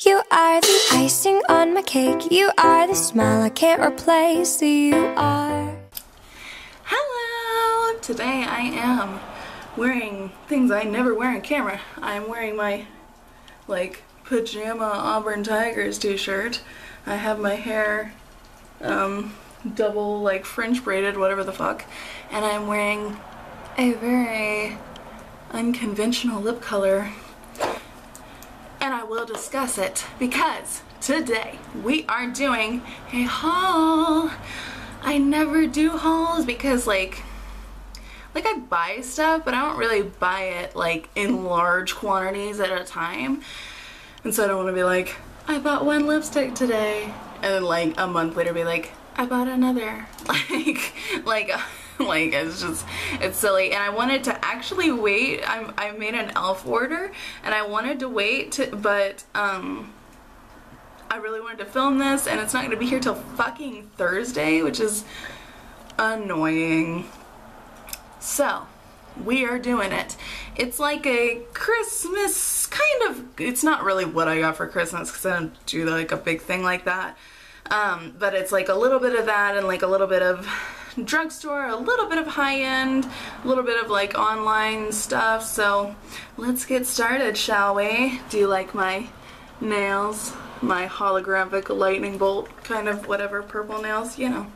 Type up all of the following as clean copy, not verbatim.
You are the icing on my cake. You are the smile I can't replace. You are. Hello! Today I am wearing things I never wear on camera. I'm wearing my like pajama Auburn Tigers t-shirt. I have my hair double like French braided, whatever the fuck. And I'm wearing a very unconventional lip color. And I will discuss it because today we are doing a haul. I never do hauls because like I buy stuff, but I don't really buy it like in large quantities at a time. And so I don't want to be like, I bought one lipstick today, and then like a month later be like, I bought another. Like it's silly. And I wanted to actually wait. I made an e.l.f. order and I wanted to wait but I really wanted to film this and it's not going to be here till fucking Thursday, which is annoying. So we are doing it. It's like a Christmas kind of, it's not really what I got for Christmas because I don't do like a big thing like that. But it's like a little bit of that and like a little bit of drugstore, a little bit of high-end, a little bit of like online stuff. So let's get started, shall we? Do you like my nails? My holographic lightning bolt kind of whatever purple nails? You know,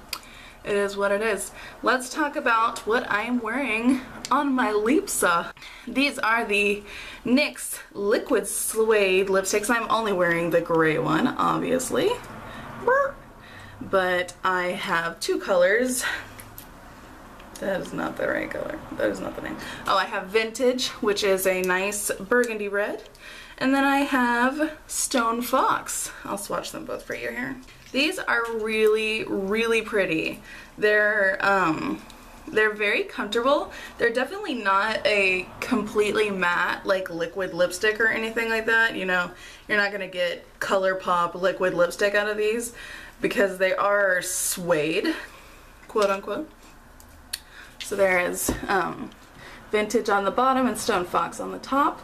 it is what it is. Let's talk about what I am wearing on my Lipsa. These are the NYX Liquid Suede lipsticks. I'm only wearing the gray one, obviously. But I have two colors. That is not the right color. That is not the name. Oh, I have Vintage, which is a nice burgundy red. And then I have Stone Fox. I'll swatch them both for you here. These are really, really pretty. They're very comfortable. They're definitely not a completely matte, like liquid lipstick or anything like that. You know, you're not gonna get Colourpop liquid lipstick out of these because they are suede, quote unquote. So there is Vintage on the bottom and Stone Fox on the top.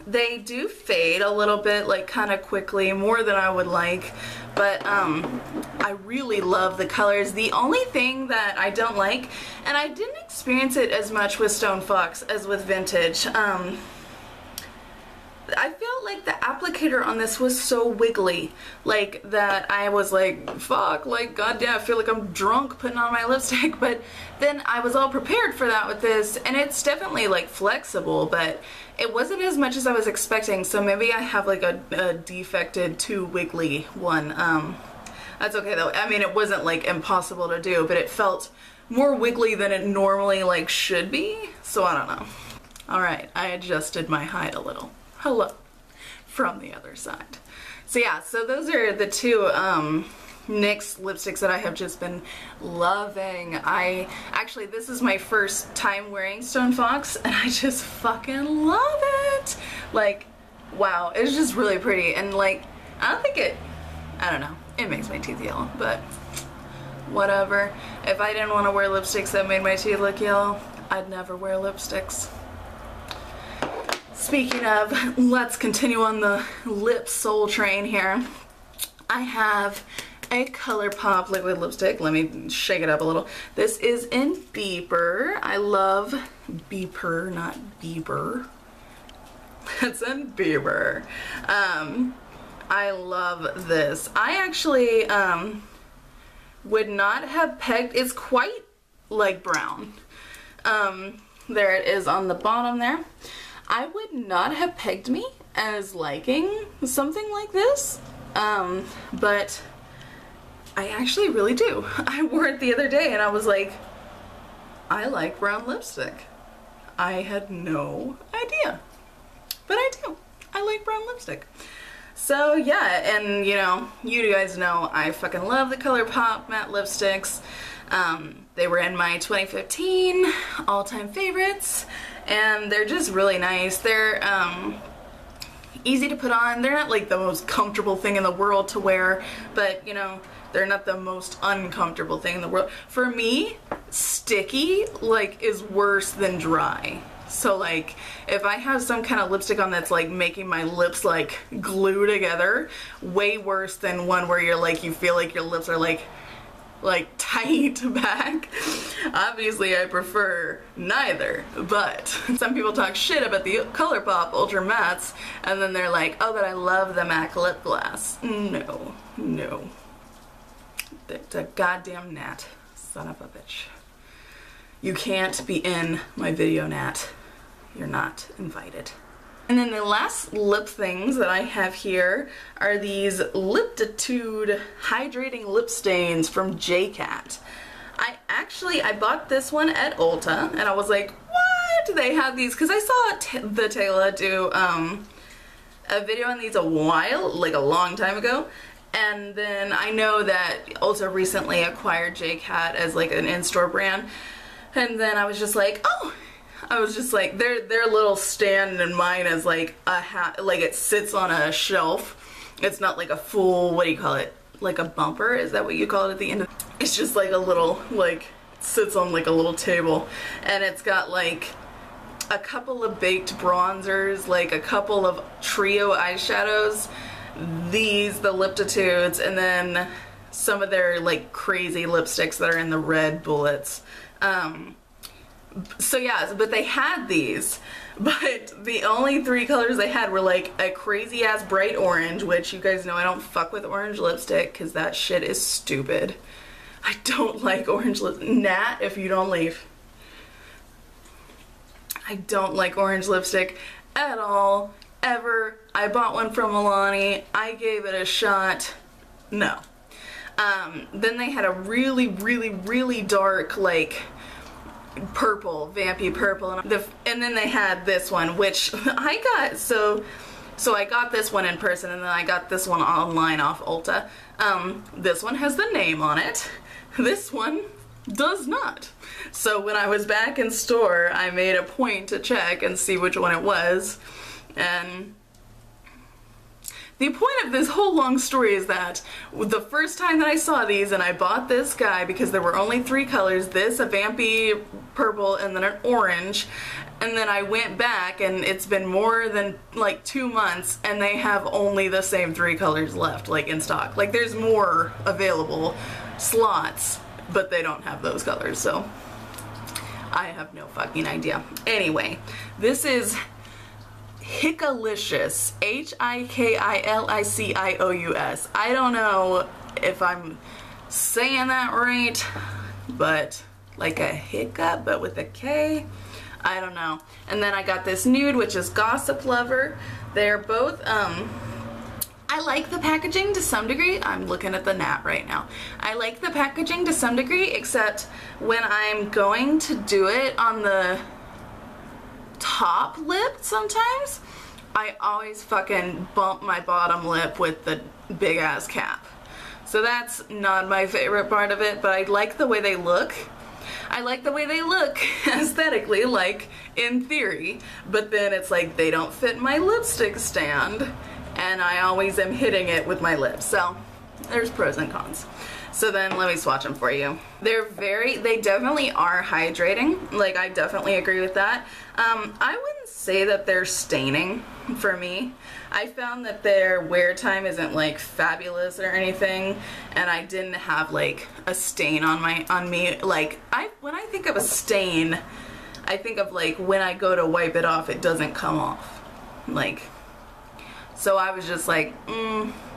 They do fade a little bit, like kind of quickly, more than I would like, but I really love the colors. The only thing that I don't like, and I didn't experience it as much with Stone Fox as with Vintage, I felt like the applicator on this was so wiggly, like that I was like, fuck, like goddamn, I feel like I'm drunk putting on my lipstick. But then I was all prepared for that with this, and it's definitely like flexible, but it wasn't as much as I was expecting. So maybe I have like a defected too wiggly one. That's okay though. I mean, it wasn't like impossible to do, but it felt more wiggly than it normally like should be. So I don't know. All right, I adjusted my height a little. Hello from the other side. So yeah, so those are the two NYX lipsticks that I have just been loving. Actually, this is my first time wearing Stone Fox and I just fucking love it. Like, wow, it's just really pretty. And like, I don't know, it makes my teeth yellow, but whatever. If I didn't want to wear lipsticks that made my teeth look yellow, I'd never wear lipsticks. Speaking of, let's continue on the lip soul train here. I have a Colourpop liquid lipstick. Let me shake it up a little. This is in Beeper. I love Beeper, not Bieber. It's in Beeper. I love this. I actually would not have pegged, it's quite like brown. There it is on the bottom there. I would not have pegged me as liking something like this, but I actually really do. I wore it the other day and I was like, I like brown lipstick. I had no idea, but I do. I like brown lipstick. So yeah, and you know, you guys know I fucking love the Colourpop matte lipsticks. They were in my 2015 all-time favorites, and they're just really nice. They're easy to put on. They're not like the most comfortable thing in the world to wear, but you know, they're not the most uncomfortable thing in the world. For me, sticky like is worse than dry. So like if I have some kind of lipstick on that's like making my lips like glue together, way worse than one where you're like, you feel like your lips are like tight back. Obviously I prefer neither, but some people talk shit about the Colourpop Ultra Mattes and then they're like, oh, but I love the MAC lip gloss. No, no. The goddamn Nat. Son of a bitch. You can't be in my video, Nat. You're not invited. And then the last lip things that I have here are these LipTitude Hydrating Lip Stains from JCat. I bought this one at Ulta and I was like, what? They have these, because I saw the Taylor do a video on these a long time ago. And then I know that Ulta recently acquired JCat as like an in-store brand. And then I was just like, oh, their little stand and mine is like a hat, like it sits on a shelf. It's not like a full, what do you call it? Like a bumper? Is that what you call it at the end? It's just like a little, like, sits on like a little table. And it's got like a couple of baked bronzers, like a couple of trio eyeshadows, the LipTitudes, and then some of their like crazy lipsticks that are in the red bullets. So yeah, but they had these, but the only 3 colors they had were like a crazy ass bright orange, which you guys know I don't fuck with orange lipstick because that shit is stupid. I don't like orange lipstick. Nat, if you don't leave. I don't like orange lipstick at all, ever. I bought one from Milani. I gave it a shot. No. Then they had a really, really, really dark, like, purple, vampy purple, and then they had this one, which I got, so I got this one in person, and then I got this one online off Ulta. This one has the name on it. This one does not. So when I was back in store, I made a point to check and see which one it was, and the point of this whole long story is that the first time that I saw these and I bought this guy because there were only 3 colors, this, a vampy purple, and then an orange, and then I went back and it's been more than like 2 months and they have only the same 3 colors left, like in stock. Like there's more available slots, but they don't have those colors, so I have no fucking idea. Anyway, this is Hickalicious, H-I-K-I-L-I-C-I-O-U-S. I don't know if I'm saying that right, but like a hiccup, but with a K. I don't know. And then I got this nude, which is Gossip Lover. They're both, I like the packaging to some degree. I'm looking at the Nat right now. I like the packaging to some degree, except when I'm going to do it on the top lip sometimes, I always fucking bump my bottom lip with the big ass cap. So that's not my favorite part of it, but I like the way they look. I like the way they look aesthetically, like in theory, but then it's like they don't fit my lipstick stand and I always am hitting it with my lips. So there's pros and cons. So then let me swatch them for you. They definitely are hydrating. Like, I definitely agree with that. I wouldn't say that they're staining for me. I found that their wear time isn't like fabulous or anything, and I didn't have like a stain on me. Like, when I think of a stain, I think of like when I go to wipe it off, it doesn't come off. Like, so I was just like,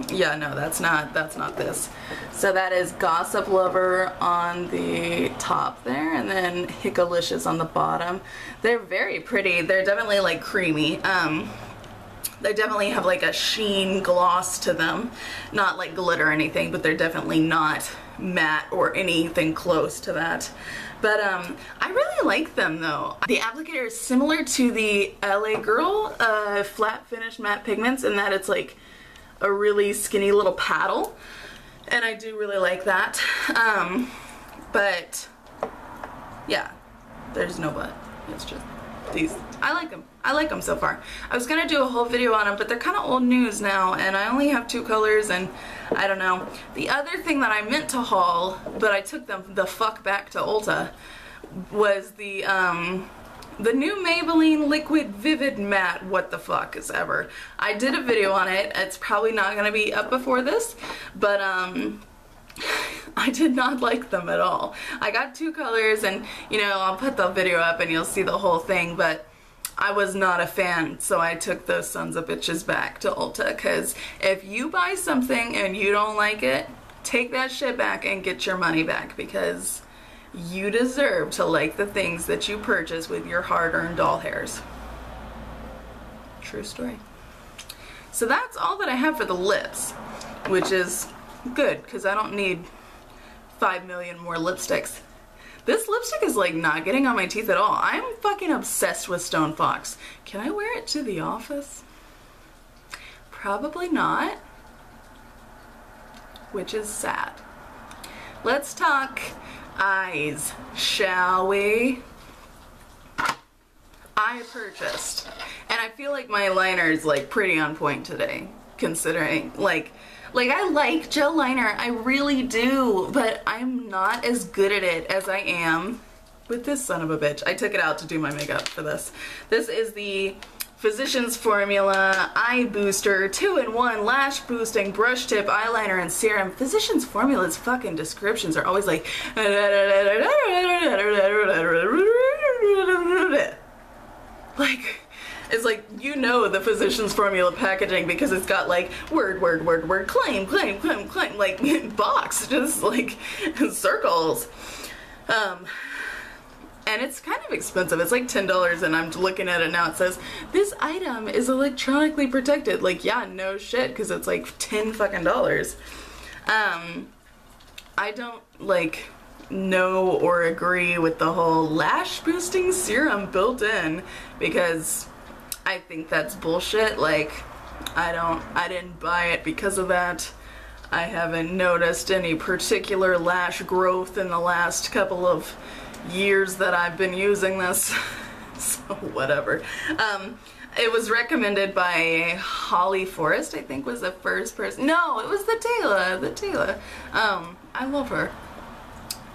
yeah, no, that's not this. So that is Gossip Lover on the top there, and then Hickalicious on the bottom. They're very pretty. They're definitely like creamy. They definitely have like a sheen gloss to them. Not like glitter or anything, but they're definitely not matte or anything close to that. But I really like them though. The applicator is similar to the LA Girl flat finish matte pigments in that it's like a really skinny little paddle, and I do really like that. But yeah, there's no but. It's just these. I like them. I like them so far. I was gonna do a whole video on them, but they're kind of old news now, and I only have 2 colors, and I don't know. The other thing that I meant to haul, but I took them the fuck back to Ulta, was the The new Maybelline Liquid Vivid Matte what the fuck is ever. I did a video on it. It's probably not gonna be up before this, but I did not like them at all. I got 2 colors, and you know, I'll put the video up and you'll see the whole thing, but I was not a fan, so I took those sons of bitches back to Ulta, because if you buy something and you don't like it, take that shit back and get your money back, because you deserve to like the things that you purchase with your hard-earned doll hairs. True story. So that's all that I have for the lips, which is good, because I don't need 5 million more lipsticks. This lipstick is like not getting on my teeth at all. I'm fucking obsessed with Stone Fox. Can I wear it to the office? Probably not, which is sad. Let's talk eyes, shall we? I purchased, and I feel like my liner is like pretty on point today, considering like I like gel liner, I really do, but I'm not as good at it as I am with this son of a bitch. I took it out to do my makeup for this. This is the Physicians Formula Eye Booster 2-in-1 Lash Boosting Brush Tip Eyeliner and Serum. Physicians Formula's fucking descriptions are always like it's like, you know, the Physicians Formula packaging, because it's got like word, claim, like box, just like circles. And it's kind of expensive. It's like $10, and I'm looking at it now. It says, this item is electronically protected. Like, yeah, no shit, because it's like $10 fucking. I don't like know or agree with the whole lash boosting serum built in, because I think that's bullshit. Like, I didn't buy it because of that. I haven't noticed any particular lash growth in the last couple of years that I've been using this. So whatever. It was recommended by Holly Forrest, I think was the first person. No, it was the Taylor. I love her.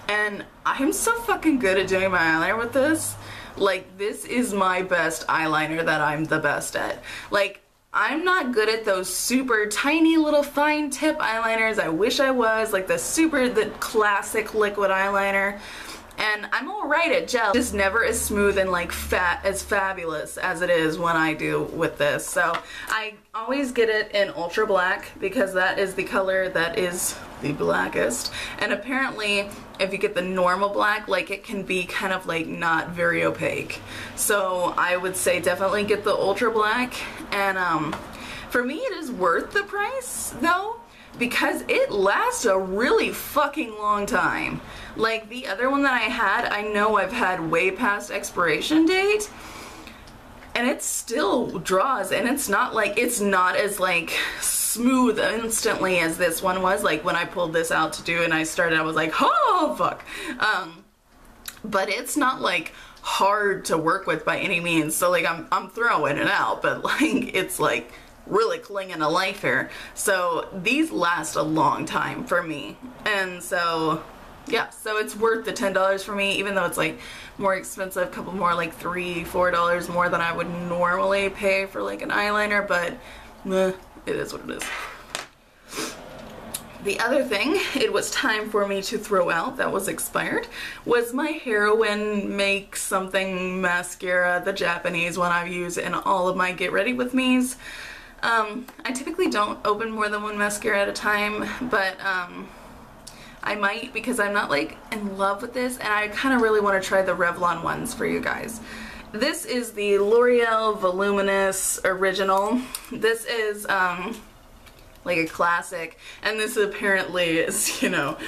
And I'm so fucking good at doing my eyeliner with this. Like, this is my best eyeliner that I'm the best at. Like, I'm not good at those super tiny little fine tip eyeliners. I wish I was, like the classic liquid eyeliner. And I'm alright at gel, just never as smooth and like as fabulous as it is when I do with this. So I always get it in ultra black, because that is the color that is the blackest. And apparently if you get the normal black, like, it can be kind of like not very opaque. So I would say definitely get the ultra black. And for me it is worth the price though, because it lasts a really fucking long time. Like, the other one that I had, I know I've had way past expiration date, and it still draws, and it's not as like smooth instantly as this one was. Like, when I pulled this out to do and I started, I was like, oh fuck. But it's not like hard to work with by any means. So like, I'm throwing it out, but like, it's like really clinging to life here. So these last a long time for me, and so yeah, so it's worth the $10 for me, even though it's like more expensive, a couple more, like $3-4 more than I would normally pay for like an eyeliner, but it is what it is. The other thing it was time for me to throw out that was expired was my Heroine Make Something mascara, the Japanese one I use in all of my Get Ready With Me's. I typically don't open more than one mascara at a time, but I might, because I'm not like in love with this, and I kind of really want to try the Revlon ones for you guys. This is the L'Oreal Voluminous Original. This is like a classic, and this apparently is, you know,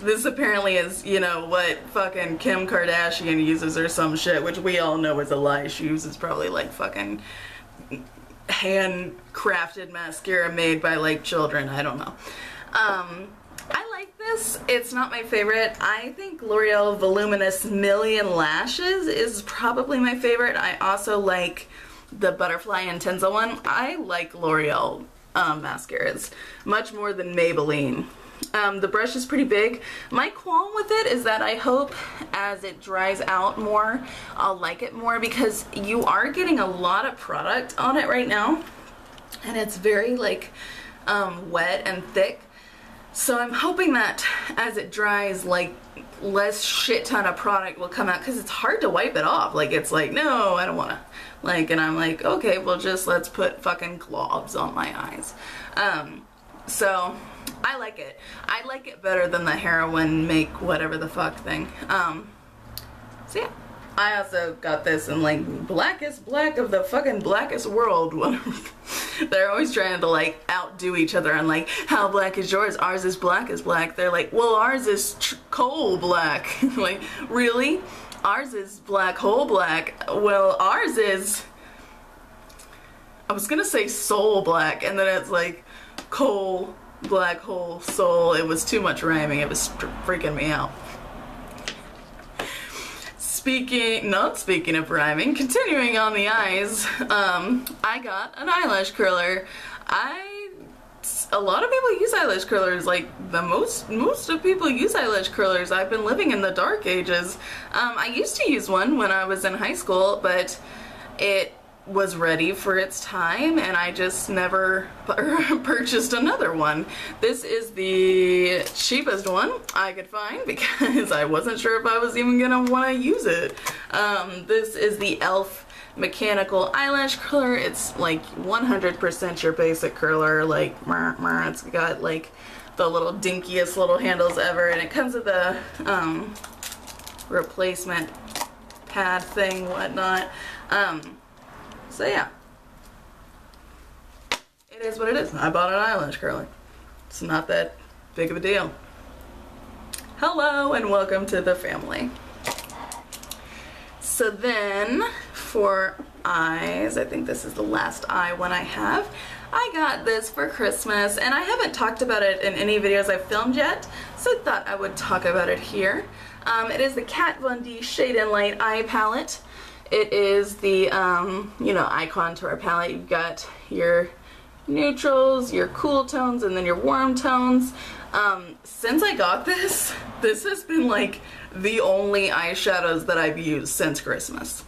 this apparently is, you know, what fucking Kim Kardashian uses or some shit, which we all know is a lie. She uses probably like fucking handcrafted mascara made by like children. I don't know. I like this. It's not my favorite. I think L'Oreal Voluminous Million Lashes is probably my favorite. I also like the Butterfly Intensa one. I like L'Oreal mascaras much more than Maybelline. The brush is pretty big. My qualm with it is that I hope as it dries out more, I'll like it more, because you are getting a lot of product on it right now. And it's very like wet and thick. So I'm hoping that as it dries, like less shit ton of product will come out, because it's hard to wipe it off. Like it's like, no, I don't want to. Like, and I'm like, okay, well just let's put fucking globs on my eyes. So I like it. I like it better than the heroin make whatever the fuck thing. So yeah. I also got this in like blackest black of the fucking blackest world. They're always trying to like outdo each other and like, how black is yours? Ours is black as black. They're like, well, ours is coal black. Like, really? Ours is black hole black. Well, ours is, I was gonna say soul black, and then it's like coal, black hole, soul. It was too much rhyming. It was freaking me out. Not speaking of rhyming, continuing on the eyes, I got an eyelash curler. A lot of people use eyelash curlers, like most of people use eyelash curlers. I've been living in the dark ages. I used to use one when I was in high school, but it was ready for its time and I just never purchased another one. This is the cheapest one I could find because I wasn't sure if I was even gonna want to use it. This is the e.l.f. mechanical eyelash curler. It's like 100% your basic curler, like it's got like the little dinkiest little handles ever, and it comes with a replacement pad thing, whatnot. So yeah, it is what it is. I bought an eyelash curler. It's not that big of a deal. Hello and welcome to the family. So then for eyes, I think this is the last eye one I have. I got this for Christmas and I haven't talked about it in any videos I've filmed yet, so I thought I would talk about it here. It is the Kat Von D Shade and Light Eye Palette. It is the, you know, eye contour palette. You've got your neutrals, your cool tones, and then your warm tones. Since I got this has been like the only eyeshadows that I've used since Christmas.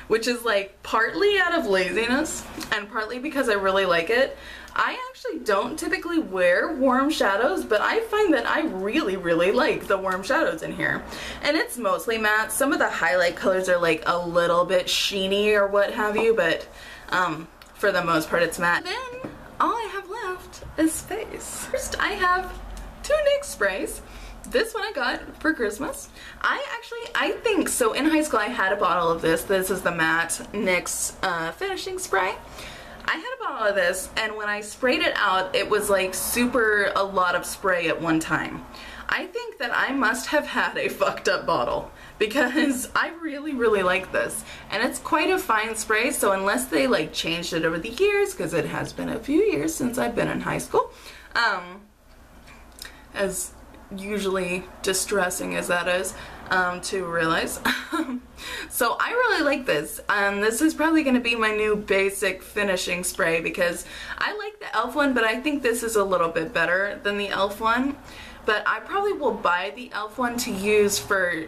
Which is like partly out of laziness and partly because I really like it. I actually don't typically wear warm shadows, but I find that I really, really like the warm shadows in here. And it's mostly matte. Some of the highlight colors are like a little bit sheeny or what have you, but for the most part it's matte. Then all I have left is face. First I have two NYX sprays. This one I got for Christmas. I think, so in high school I had a bottle of this. This is the matte NYX finishing spray. I had a bottle of this, and when I sprayed it out, it was like a lot of spray at one time. I think that I must have had a fucked up bottle because I really, really like this. And it's quite a fine spray, so unless they like changed it over the years, because it has been a few years since I've been in high school, as usually distressing as that is to realize. So I really like this. This is probably going to be my new basic finishing spray because I like the e.l.f. one, but I think this is a little bit better than the e.l.f. one. But I probably will buy the e.l.f. one to use for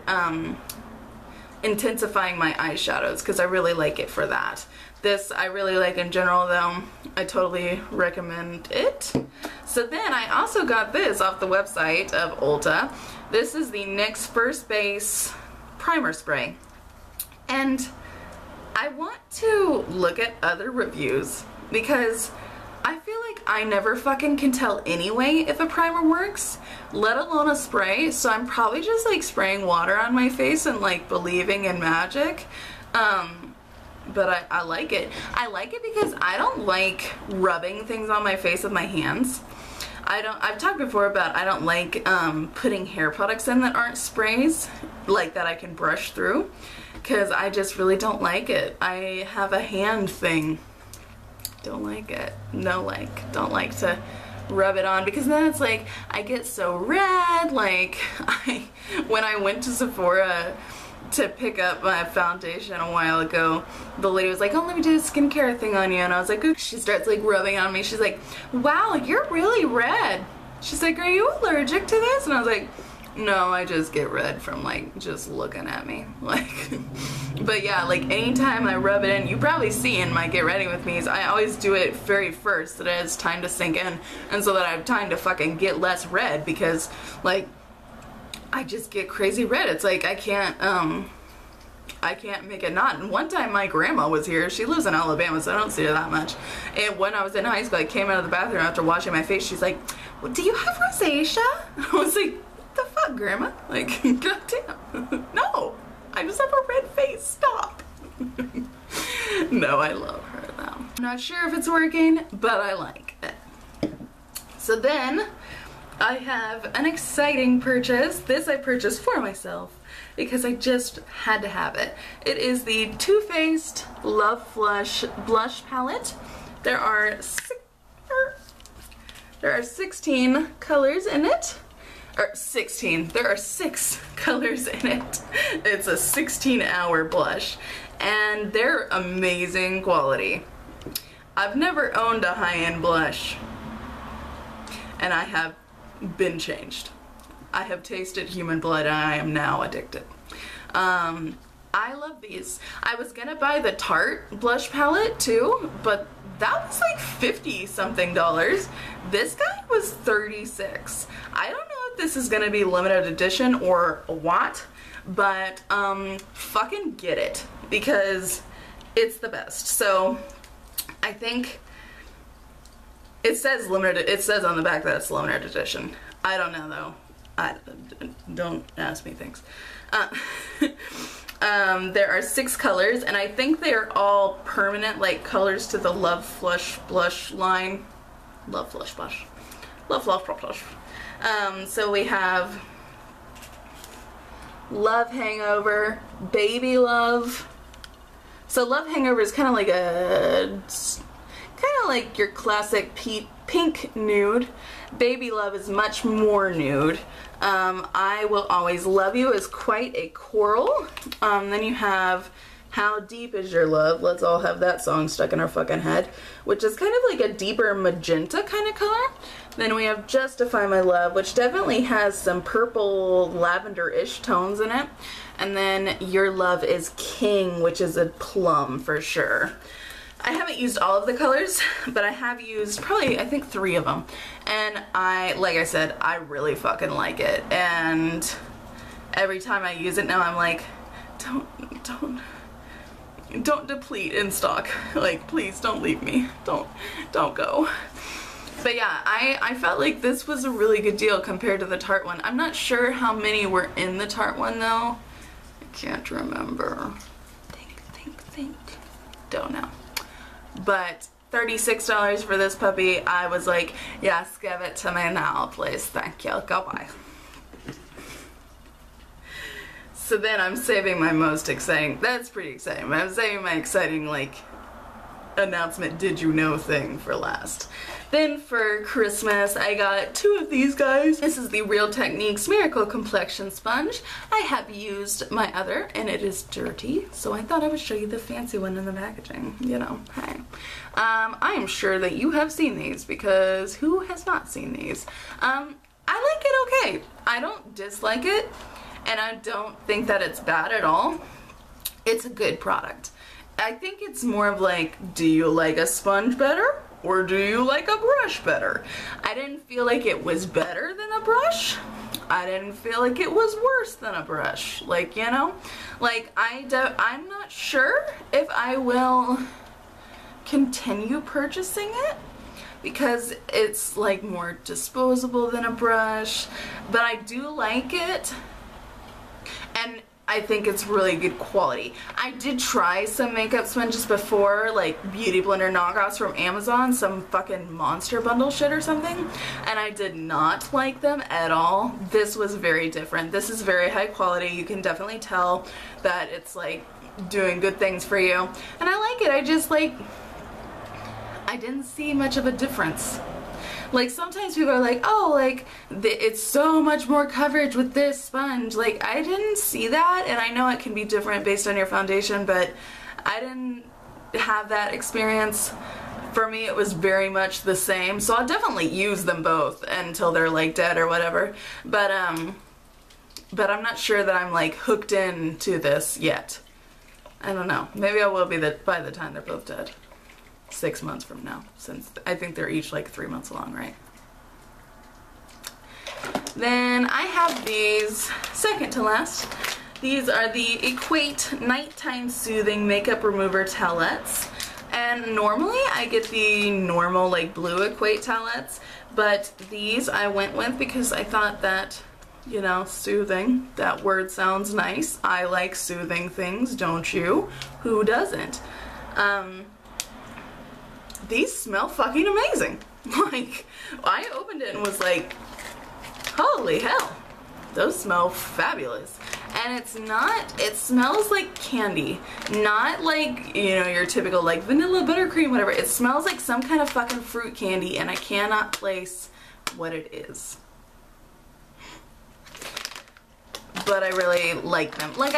intensifying my eyeshadows because I really like it for that. This I really like in general though. I totally recommend it. So then I also got this off the website of Ulta. This is the NYX First Base Primer Spray. And I want to look at other reviews because I feel like I never fucking can tell anyway if a primer works, let alone a spray. So I'm probably just like spraying water on my face and like believing in magic. But I like it. I like it because I don't like rubbing things on my face with my hands. I've talked before about I don't like putting hair products in that aren't sprays, like that I can brush through, because I just really don't like it. I have a hand thing. Don't like it. No like. Don't like to rub it on because then it's like I get so red. Like when I went to Sephora to pick up my foundation a while ago, the lady was like, oh, let me do a skincare thing on you, and I was like, ooh. She starts like rubbing on me. She's like, wow, you're really red. She's like, are you allergic to this? And I was like, no, I just get red from like just looking at me. Like, but yeah, like anytime I rub it in, you probably see in my get ready with me's, I always do it very first so that it has time to sink in and so that I have time to fucking get less red, because like I just get crazy red. It's like I can't make it not. And one time my grandma was here. She lives in Alabama, so I don't see her that much. And when I was in high school, I came out of the bathroom after washing my face. She's like, well, do you have rosacea? I was like, what the fuck, Grandma? Like, goddamn. No, I just have a red face. Stop. No, I love her though. I'm not sure if it's working, but I like it. So then I have an exciting purchase. This I purchased for myself because I just had to have it. It is the Too Faced Love Flush Blush Palette. There are 16 colors in it. Or 16. There are 6 colors in it. It's a 16-hour blush. And they're amazing quality. I've never owned a high-end blush. And I have been changed. I have tasted human blood and I am now addicted. I love these. I was gonna buy the Tarte blush palette too, but that was like $50 something. This guy was $36. I don't know if this is gonna be limited edition or what, but fucking get it, because it's the best. So I think it says limited, it says on the back that it's limited edition. I don't know though. Don't ask me things. There are 6 colors, and I think they are all permanent, like colors to the Love Flush Blush line. Love Flush Blush. Love Flush Blush. So we have Love Hangover, Baby Love. So Love Hangover is kind of like your classic pink nude. Baby Love is much more nude. I Will Always Love You is quite a coral. Then you have How Deep Is Your Love? Let's all have that song stuck in our fucking head, which is kind of like a deeper magenta kind of color. Then we have Justify My Love, which definitely has some purple lavender-ish tones in it. And then Your Love Is King, which is a plum for sure. I haven't used all of the colors, but I have used probably, I think, 3 of them. And like I said, I really fucking like it. And every time I use it now, I'm like, don't deplete in stock. Like, please don't leave me. Don't go. But yeah, I felt like this was a really good deal compared to the Tarte one. I'm not sure how many were in the Tarte one though. I can't remember. Think. Don't know. But $36 for this puppy. I was like, yes, give it to me now, please. Thank you. Goodbye. So then I'm saving my most exciting, that's pretty exciting, but I'm saving my exciting, like, announcement, did you know thing for last. Then for Christmas, I got 2 of these guys. This is the Real Techniques Miracle Complexion Sponge. I have used my other, and it is dirty, so I thought I would show you the fancy one in the packaging. You know, hey. I am sure that you have seen these, because who has not seen these? I like it okay. I don't dislike it, and I don't think that it's bad at all. It's a good product. I think it's more of like, do you like a sponge better? Or do you like a brush better? I didn't feel like it was better than a brush. I didn't feel like it was worse than a brush. Like, you know? Like, I'm not sure if I will continue purchasing it, because it's like more disposable than a brush. But I do like it. And I think it's really good quality. I did try some makeup sponges before, like Beauty Blender knockoffs from Amazon, some fucking monster bundle shit or something, and I did not like them at all. This was very different. This is very high quality. You can definitely tell that it's like doing good things for you, and I like it. I just like, I didn't see much of a difference. Like, sometimes people are like, oh, like, it's so much more coverage with this sponge. Like, I didn't see that, and I know it can be different based on your foundation, but I didn't have that experience. For me, it was very much the same, so I'll definitely use them both until they're like dead or whatever. But I'm not sure that I'm like hooked into this yet. I don't know. Maybe I will be by the time they're both dead. 6 months from now, since I think they're each like 3 months long, right? Then I have these, second to last. These are the Equate Nighttime Soothing Makeup Remover Towelettes. And normally I get the normal like blue Equate towelettes, but these I went with because I thought that, you know, soothing, that word sounds nice. I like soothing things, don't you? Who doesn't? These smell fucking amazing. Like, I opened it and was like, holy hell, those smell fabulous. And it's not, it smells like candy, not like, you know, your typical like vanilla, buttercream, whatever. It smells like some kind of fucking fruit candy, and I cannot place what it is. But I really like them. Like,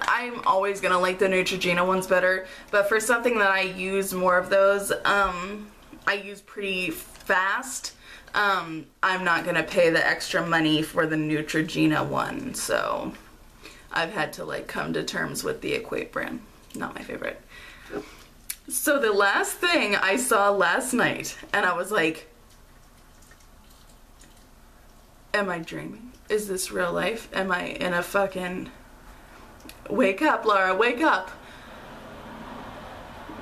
I'm always gonna like the Neutrogena ones better, but for something that I use more of those, I use pretty fast, I'm not gonna pay the extra money for the Neutrogena one, so I've had to like come to terms with the Equate brand. Not my favorite. So the last thing I saw last night, and I was like, am I dreaming? Is this real life? Am I in a fucking... Wake up, Laura, wake up.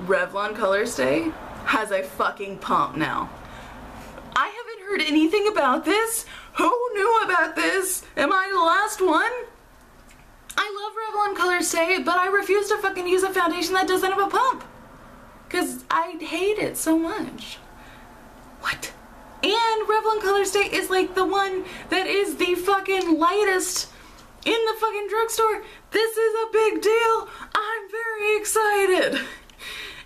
Revlon Color Stay has a fucking pump now. I haven't heard anything about this. Who knew about this? Am I the last one? I love Revlon Color Stay, but I refuse to fucking use a foundation that doesn't have a pump. Because I hate it so much. What? And Revlon Color Stay is like the one that is the fucking lightest in the fucking drugstore. This is a big deal. I'm very excited.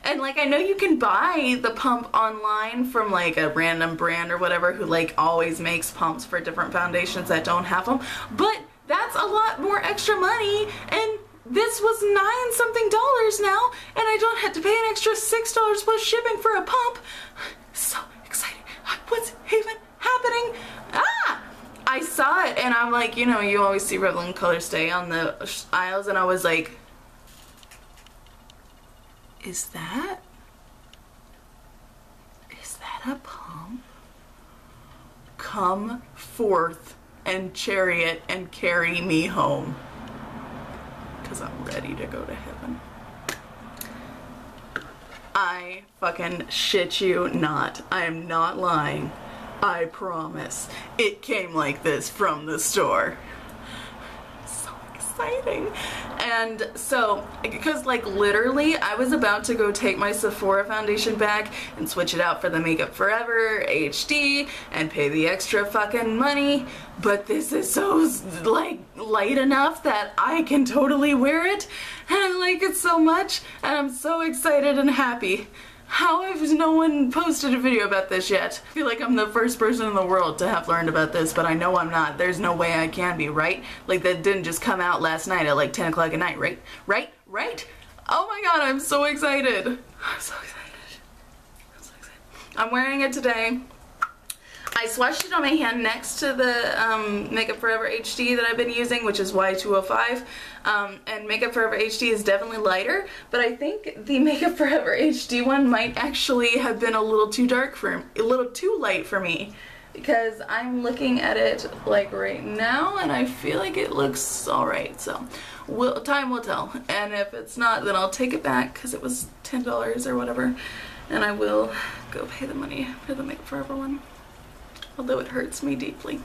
And like, I know you can buy the pump online from like a random brand or whatever who like always makes pumps for different foundations that don't have them, but that's a lot more extra money, and this was $9 something now, and I don't have to pay an extra $6 plus shipping for a pump. So excited. What's even happening? Ah! I saw it and I'm like, you know, you always see Revlon Color Stay on the aisles, and I was like, is that a pump? Come forth and chariot and carry me home, because I'm ready to go to heaven. I fucking shit you not. I am not lying. I promise. It came like this from the store. So exciting. And so, because like literally I was about to go take my Sephora foundation back and switch it out for the Makeup Forever HD and pay the extra fucking money, but this is so like light enough that I can totally wear it, and I like it so much, and I'm so excited and happy. How has no one posted a video about this yet? I feel like I'm the first person in the world to have learned about this, but I know I'm not. There's no way I can be, right? Like, that didn't just come out last night at like 10 o'clock at night, right? Right? Oh my god, I'm so excited. I'm so excited. I'm so excited. I'm wearing it today. I swatched it on my hand next to the Makeup Forever HD that I've been using, which is Y205. And Makeup Forever HD is definitely lighter, but I think the Makeup Forever HD one might actually have been a little too dark for, a little too light for me, because I'm looking at it like right now and I feel like it looks alright. So time will tell, and if it's not, then I'll take it back because it was $10 or whatever, and I will go pay the money for the Makeup Forever one. Although it hurts me deeply,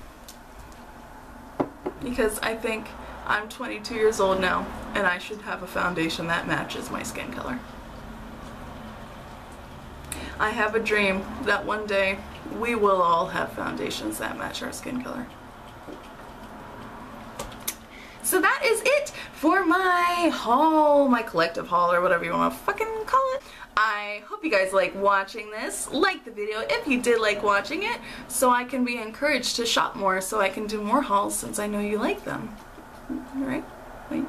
because I think I'm 22 years old now and I should have a foundation that matches my skin color. I have a dream that one day we will all have foundations that match our skin color. So that is it for my haul, my collective haul, or whatever you want to fucking call it. I hope you guys like watching this. Like the video if you did like watching it, so I can be encouraged to shop more, so I can do more hauls since I know you like them. Right? Wait,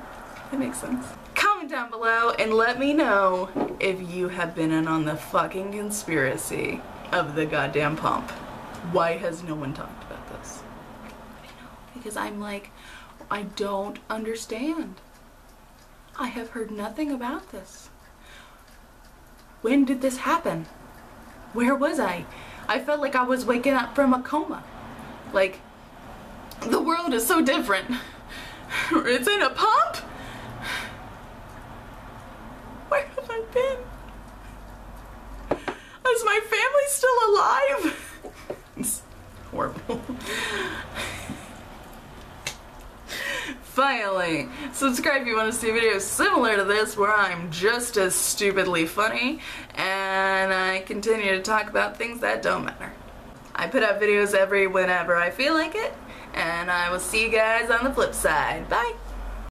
that makes sense. Comment down below and let me know if you have been in on the fucking conspiracy of the goddamn pump. Why has no one talked about this? I know, because I'm like, I don't understand. I have heard nothing about this. When did this happen? Where was I? I felt like I was waking up from a coma. Like, the world is so different. It's in a pump? Where have I been? Is my family still alive? It's horrible. Finally, subscribe if you want to see videos similar to this where I'm just as stupidly funny and I continue to talk about things that don't matter. I put out videos whenever I feel like it, and I will see you guys on the flip side. Bye!